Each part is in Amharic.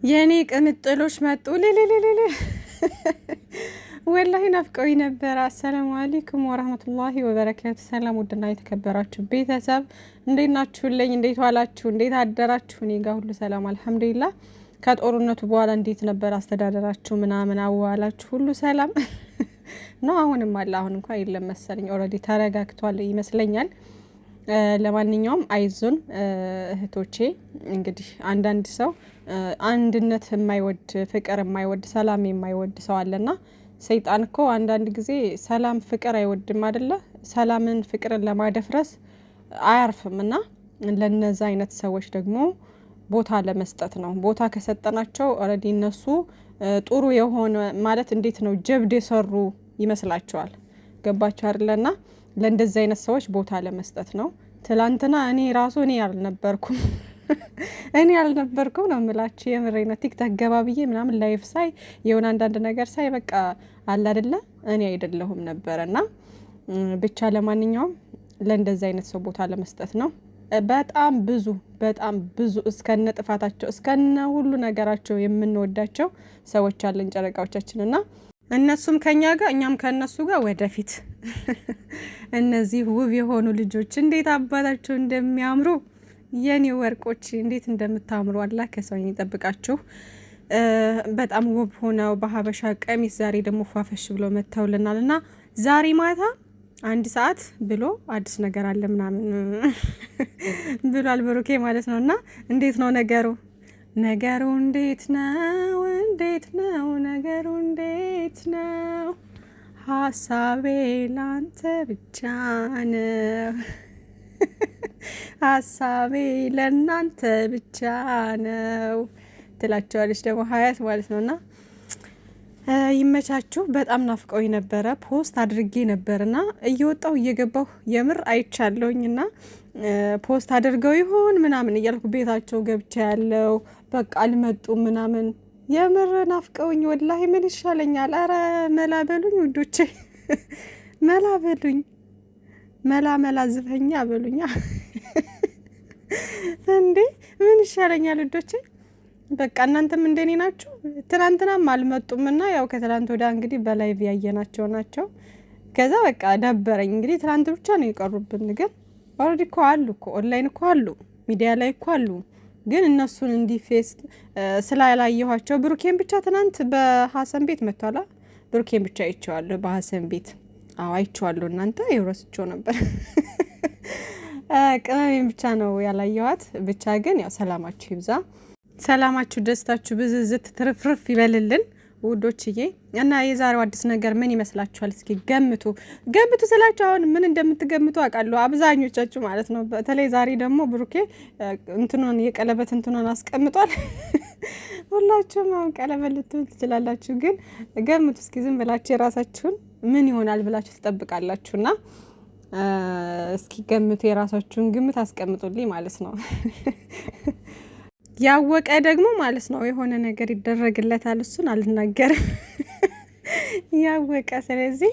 የኔ ቅምጥሎች መጡ ለለለለ ወላሂ ናፍቀውኝ ነበር። አሰላሙ አለይኩም ወራህመቱላሂ ወበረካቱ። ሰላም ውድና የተከበራችሁ ቤተሰብ እንዴት ናችሁልኝ? እንዴት ዋላችሁ? እንዴት አደራችሁ? እኔ ጋር ሁሉ ሰላም አልሐምዱሊላህ። ከጦርነቱ በኋላ እንዴት ነበር አስተዳደራችሁ? ምናምን አዋላችሁ ሁሉ ሰላም ነው? አሁንም አለ። አሁን እንኳን የለም መሰለኝ፣ ኦልሬዲ ተረጋግቷል ይመስለኛል። ለማንኛውም አይዞን እህቶቼ። እንግዲህ አንዳንድ ሰው አንድነት የማይወድ ፍቅር የማይወድ ሰላም የማይወድ ሰው አለና ሰይጣን እኮ አንዳንድ ጊዜ ሰላም ፍቅር አይወድም አይደለ? ሰላምን ፍቅርን ለማደፍረስ አያርፍም። እና ለነዛ አይነት ሰዎች ደግሞ ቦታ ለመስጠት ነው። ቦታ ከሰጠናቸው ኦልሬዲ እነሱ ጥሩ የሆነ ማለት እንዴት ነው ጀብድ የሰሩ ይመስላቸዋል። ገባቸው አይደለና ለእንደዚህ አይነት ሰዎች ቦታ ለመስጠት ነው። ትላንትና እኔ አልነበርኩም እኔ አልነበርኩም ነው የምላችሁ። የምሬና ቲክታክ ገባ ብዬ ምናምን ላይፍ ሳይ የሆነ አንዳንድ ነገር ሳይ በቃ አለ አይደለ እኔ አይደለሁም ነበርና ብቻ ለማንኛውም ለእንደዚህ አይነት ሰው ቦታ ለመስጠት ነው። በጣም ብዙ እስከነ ጥፋታቸው እስከነ ሁሉ ነገራቸው የምንወዳቸው ሰዎች አለን ጨረቃዎቻችንና እነሱም ከኛ ጋር እኛም ከነሱ ጋር ወደፊት። እነዚህ ውብ የሆኑ ልጆች እንዴት አባታቸው እንደሚያምሩ የኔ ወርቆች እንዴት እንደምታምሩ አላህ ከሰው ይጠብቃችሁ። በጣም ውብ ሆነው በሀበሻ ቀሚስ ዛሬ ደግሞ ፏፈሽ ብሎ መተውልናልና ዛሬ ማታ 1 ሰዓት ብሎ አዲስ ነገር አለ ምናምን ብሏል ብሩኬ ማለት ነውና እንዴት ነው ነገሩ? ነገሩ እንዴት ነው? ነገሩ እንዴት ነው? ሀሳቤ ላንተ ብቻ ነው፣ ሀሳቤ ለናንተ ብቻ ነው ትላቸዋለች ደግሞ ሀያት ማለት ነውና ይመቻችሁ። በጣም ናፍቀውኝ ነበረ። ፖስት አድርጌ ነበርና እየወጣሁ እየገባሁ የምር አይቻለሁኝና ፖስት አድርገው ይሆን ምናምን እያልኩ ቤታቸው ገብቻ ያለው በቃ አልመጡም ምናምን። የምር ናፍቀውኝ ወላሂ ምን ይሻለኛል? አረ መላ በሉኝ ውዶቼ፣ መላ በሉኝ፣ መላ ዝፈኛ በሉኛ እንዴ ምን ይሻለኛል ውዶቼ? በቃ እናንተም እንደኔ ናችሁ። ትናንትናም አልመጡምና ያው ከትላንት ወዲያ እንግዲህ በላይቭ ያየናቸው ናቸው። ከዛ በቃ ደበረኝ። እንግዲህ ትላንት ብቻ ነው የቀሩብን፣ ግን ኦልሬዲ እኮ አሉ እኮ ኦንላይን እኮ አሉ፣ ሚዲያ ላይ እኮ አሉ። ግን እነሱን እንዲፌስ ስላላየኋቸው ብሩኬን ብቻ ትናንት በሀሰን ቤት መጥቷላ። ብሩኬን ብቻ አይቼዋለሁ በሀሰን ቤት። አዎ አይቼዋለሁ። እናንተ ይወረስቸው ነበር ቅመሜን ብቻ ነው ያላየኋት። ብቻ ግን ያው ሰላማችሁ ይብዛ፣ ሰላማችሁ ደስታችሁ ብዝዝት ትርፍርፍ ይበልልን ውዶችዬ። እና የዛሬው አዲስ ነገር ምን ይመስላችኋል? እስኪ ገምቱ ስላችሁ አሁን ምን እንደምትገምቱ አውቃለሁ አብዛኞቻችሁ ማለት ነው። በተለይ ዛሬ ደግሞ ብሩኬ እንትኑን የቀለበት እንትኑን አስቀምጧል። ሁላችሁም አሁን ቀለበት ልትሉ ትችላላችሁ፣ ግን ገምቱ እስኪ ዝም ብላችሁ የራሳችሁን ምን ይሆናል ብላችሁ ትጠብቃላችሁና እስኪ ገምቱ፣ የራሳችሁን ግምት አስቀምጡልኝ ማለት ነው። ያወቀ ደግሞ ማለት ነው የሆነ ነገር ይደረግለታል። እሱን አልናገርም ያወቀ። ስለዚህ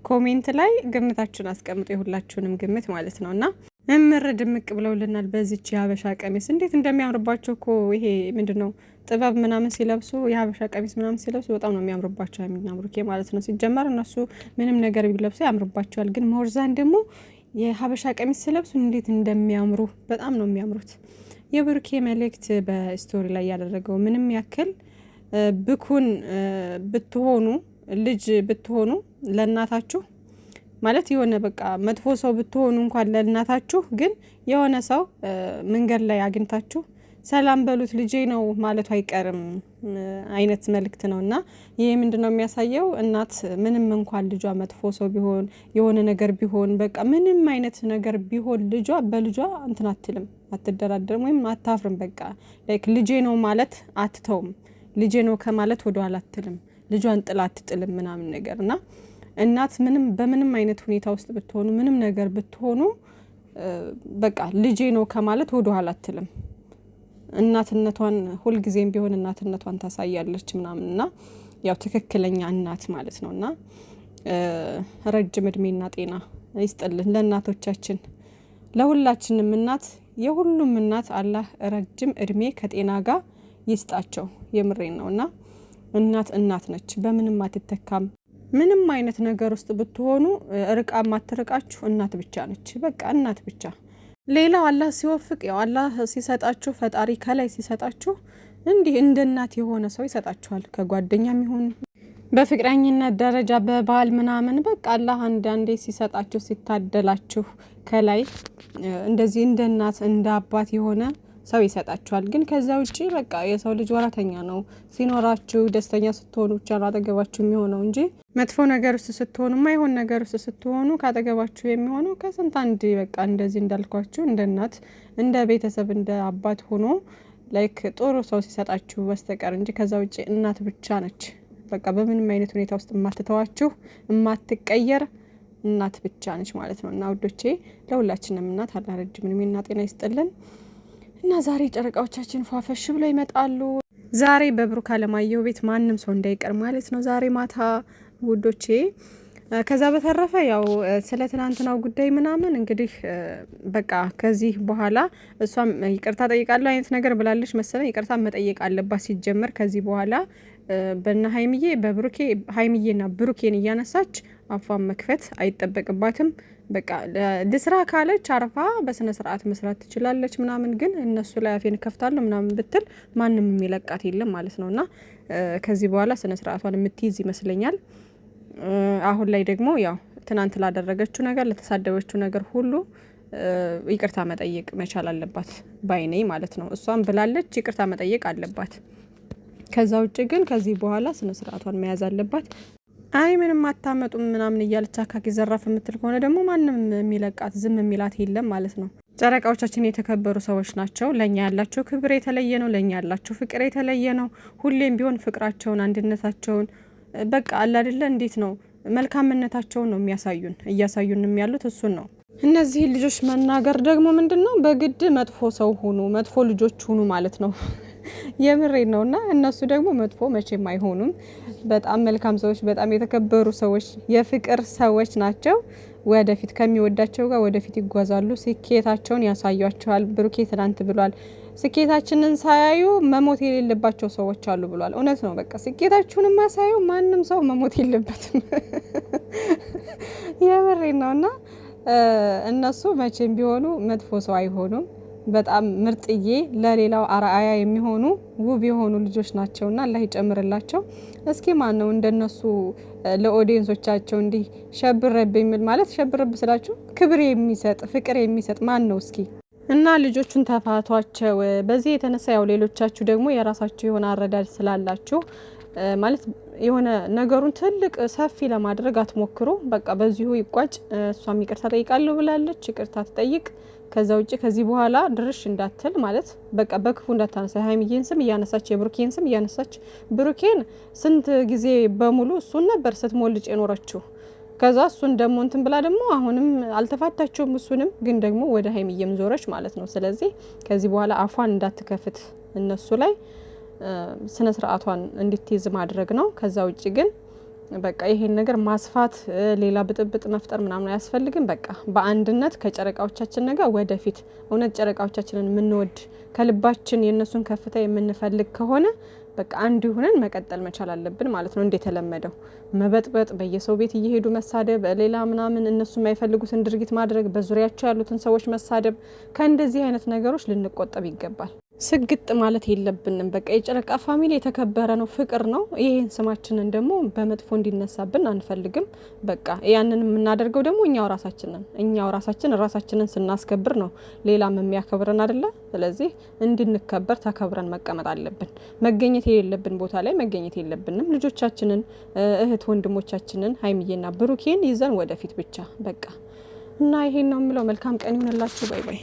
ኮሜንት ላይ ግምታችሁን አስቀምጡ፣ የሁላችሁንም ግምት ማለት ነውና እምር ድምቅ ብለውልናል። በዚች የሀበሻ ቀሚስ እንዴት እንደሚያምርባቸው እኮ ይሄ ምንድነው ጥበብ ምናምን ሲለብሱ የሀበሻ ቀሚስ ምናምን ሲለብሱ በጣም ነው የሚያምርባቸው። የሚያምሩኬ ማለት ነው። ሲጀመር እነሱ ምንም ነገር ቢለብሱ ያምርባቸዋል፣ ግን ሞርዛን ደግሞ የሀበሻ ቀሚስ ሲለብሱ እንዴት እንደሚያምሩ በጣም ነው የሚያምሩት። የብሩኬ መልእክት በስቶሪ ላይ ያደረገው ምንም ያክል ብኩን ብትሆኑ ልጅ ብትሆኑ ለእናታችሁ ማለት የሆነ በቃ መጥፎ ሰው ብትሆኑ እንኳን ለእናታችሁ ግን የሆነ ሰው መንገድ ላይ አግኝታችሁ ሰላም በሉት ልጄ ነው ማለቱ አይቀርም አይነት መልእክት ነውና ይሄ ምንድነው የሚያሳየው? እናት ምንም እንኳን ልጇ መጥፎ ሰው ቢሆን የሆነ ነገር ቢሆን በቃ ምንም አይነት ነገር ቢሆን ልጇ በልጇ እንትን አትልም፣ አትደራደርም ወይም አታፍርም። በቃ ላይክ ልጄ ነው ማለት አትተውም። ልጄ ነው ከማለት ወደ ኋላ አትልም። ልጇን ጥላ አትጥልም ምናምን ነገርና እናት ምንም በምንም አይነት ሁኔታ ውስጥ ብትሆኑ ምንም ነገር ብትሆኑ በቃ ልጄ ነው ከማለት ወደ ኋላ አትልም። እናትነቷን ሁልጊዜም ቢሆን እናትነቷን ታሳያለች ምናምንና ያው ትክክለኛ እናት ማለት ነውና ረጅም እድሜና ጤና ይስጥልን ለእናቶቻችን፣ ለሁላችንም እናት የሁሉም እናት አላህ ረጅም እድሜ ከጤና ጋር ይስጣቸው። የምሬን ነውና እናት ነች፣ በምንም አትተካም። ምንም አይነት ነገር ውስጥ ብትሆኑ ርቃ ማትርቃችሁ እናት ብቻ ነች። በቃ እናት ብቻ። ሌላው አላህ ሲወፍቅ ያው አላህ ሲሰጣችሁ ፈጣሪ ከላይ ሲሰጣችሁ እንዲህ እንደ እናት የሆነ ሰው ይሰጣችኋል። ከጓደኛም ይሁን በፍቅረኝነት ደረጃ በባል ምናምን በቃ አላህ አንዳንዴ ሲሰጣችሁ ሲታደላችሁ ከላይ እንደዚህ እንደ እናት እንደ አባት የሆነ ሰው ይሰጣችኋል። ግን ከዛ ውጪ በቃ የሰው ልጅ ወራተኛ ነው። ሲኖራችሁ ደስተኛ ስትሆኑ ብቻ ነው አጠገባችሁ የሚሆነው እንጂ መጥፎ ነገር ውስጥ ስትሆኑ ማይሆን ነገር ውስጥ ስትሆኑ ካጠገባችሁ የሚሆነው ከስንት አንድ በቃ እንደዚህ እንዳልኳችሁ እንደ እናት እንደ ቤተሰብ እንደ አባት ሆኖ ላይክ ጥሩ ሰው ሲሰጣችሁ በስተቀር እንጂ ከዛ ውጪ እናት ብቻ ነች። በቃ በምንም አይነት ሁኔታ ውስጥ የማትተዋችሁ የማትቀየር እናት ብቻ ነች ማለት ነው። እና ውዶቼ ለሁላችንም እናት አላህ ረጅም እድሜና ጤና ይስጥልን። እና ዛሬ ጨረቃዎቻችን ፏፈሽ ብለው ይመጣሉ። ዛሬ በብሩክ አለማየሁ ቤት ማንም ሰው እንዳይቀር ማለት ነው ዛሬ ማታ ውዶቼ። ከዛ በተረፈ ያው ስለ ትናንትናው ጉዳይ ምናምን እንግዲህ በቃ ከዚህ በኋላ እሷም ይቅርታ ጠይቃለሁ አይነት ነገር ብላለች መሰለኝ። ይቅርታ መጠየቅ አለባት ሲጀመር ከዚህ በኋላ በእነ ሀይሚዬ በብሩኬ ሀይሚዬና ብሩኬን እያነሳች አፏን መክፈት አይጠበቅባትም። በቃ ለስራ ካለች አርፋ በስነ ስርዓት መስራት ትችላለች ምናምን። ግን እነሱ ላይ አፌን ከፍታለሁ ምናምን ብትል ማንም የሚለቃት የለም ማለት ነውና ከዚህ በኋላ ስነ ስርዓቷን የምትይዝ ይመስለኛል። አሁን ላይ ደግሞ ያው ትናንት ላደረገችው ነገር ለተሳደበችው ነገር ሁሉ ይቅርታ መጠየቅ መቻል አለባት ባይኔ ማለት ነው። እሷም ብላለች ይቅርታ መጠየቅ አለባት። ከዛ ውጭ ግን ከዚህ በኋላ ስነ ስርዓቷን መያዝ አለባት። አይ ምንም አታመጡም ምናምን እያለች አካኪ ዘራፍ የምትል ከሆነ ደግሞ ማንም የሚለቃት ዝም የሚላት የለም ማለት ነው። ጨረቃዎቻችን የተከበሩ ሰዎች ናቸው። ለኛ ያላቸው ክብር የተለየ ነው። ለኛ ያላቸው ፍቅር የተለየ ነው። ሁሌም ቢሆን ፍቅራቸውን፣ አንድነታቸውን በቃ አለ አይደለ እንዴት ነው መልካምነታቸውን ነው እያሳዩንም ያሉት እሱን ነው። እነዚህ ልጆች መናገር ደግሞ ምንድነው በግድ መጥፎ ሰው ሁኑ፣ መጥፎ ልጆች ሁኑ ማለት ነው። የምሬ ነውና እነሱ ደግሞ መጥፎ መቼም አይሆኑም። በጣም መልካም ሰዎች፣ በጣም የተከበሩ ሰዎች፣ የፍቅር ሰዎች ናቸው። ወደፊት ከሚወዳቸው ጋር ወደፊት ይጓዛሉ። ስኬታቸውን ያሳያቸዋል። ብሩኬ ትናንት ብሏል ስኬታችንን ሳያዩ መሞት የሌለባቸው ሰዎች አሉ ብሏል። እውነት ነው። በቃ ስኬታችሁን ማሳዩ ማንም ሰው መሞት የለበትም። የምሬ ነውና እነሱ መቼም ቢሆኑ መጥፎ ሰው አይሆኑም። በጣም ምርጥዬ ለሌላው አርአያ የሚሆኑ ውብ የሆኑ ልጆች ናቸውና አላህ ይጨምርላቸው። እስኪ ማን ነው እንደነሱ ለኦዲየንሶቻቸው እንዲህ ሸብረብ የሚል ማለት ሸብረብ ስላችሁ ክብር የሚሰጥ ፍቅር የሚሰጥ ማን ነው እስኪ? እና ልጆቹን ተፋቷቸው። በዚህ የተነሳ ያው ሌሎቻችሁ ደግሞ የራሳችሁ የሆነ አረዳድ ስላላችሁ ማለት የሆነ ነገሩን ትልቅ ሰፊ ለማድረግ አትሞክሩ። በቃ በዚሁ ይቋጭ። እሷም ይቅርታ ጠይቃለሁ ብላለች፣ ይቅርታ ትጠይቅ። ከዛ ውጪ ከዚህ በኋላ ድርሽ እንዳትል ማለት በቃ በክፉ እንዳታነሳ። ሀይሚዬን ስም እያነሳች የብሩኬን ስም እያነሳች ብሩኬን ስንት ጊዜ በሙሉ እሱን ነበር ስትሞልጭ የኖረችው። ከዛ እሱን ደግሞ እንትን ብላ ደግሞ አሁንም አልተፋታቸውም። እሱንም ግን ደግሞ ወደ ሀይሚዬም ዞረች ማለት ነው። ስለዚህ ከዚህ በኋላ አፏን እንዳትከፍት እነሱ ላይ ስነ ስርዓቷን እንድትይዝ ማድረግ ነው። ከዛ ውጪ ግን በቃ ይሄን ነገር ማስፋት ሌላ ብጥብጥ መፍጠር ምናምን አያስፈልግም። በቃ በአንድነት ከጨረቃዎቻችን ነገር ወደፊት እውነት ጨረቃዎቻችንን የምንወድ ከልባችን የነሱን ከፍታ የምንፈልግ ከሆነ በቃ አንድ ሆነን መቀጠል መቻል አለብን ማለት ነው። እንደተለመደው መበጥበጥ፣ በየሰው ቤት እየሄዱ መሳደብ፣ ሌላ ምናምን እነሱ የማይፈልጉትን ድርጊት ማድረግ፣ በዙሪያቸው ያሉትን ሰዎች መሳደብ፣ ከእንደዚህ አይነት ነገሮች ልንቆጠብ ይገባል። ስግጥ ማለት የለብንም። በቃ የጨረቃ ፋሚሊ የተከበረ ነው፣ ፍቅር ነው። ይሄን ስማችንን ደግሞ በመጥፎ እንዲነሳብን አንፈልግም። በቃ ያንን የምናደርገው ደግሞ እኛው ራሳችንን ስናስከብር ነው ሌላም የሚያከብረን አይደለ? ስለዚህ እንድንከበር ተከብረን መቀመጥ አለብን። መገኘት የሌለብን ቦታ ላይ መገኘት የለብንም። ልጆቻችንን፣ እህት ወንድሞቻችንን ሀይሚዬና ብሩኬን ይዘን ወደፊት ብቻ በቃ እና ይሄን ነው የምለው። መልካም ቀን ይሁንላችሁ። ባይ ባይ።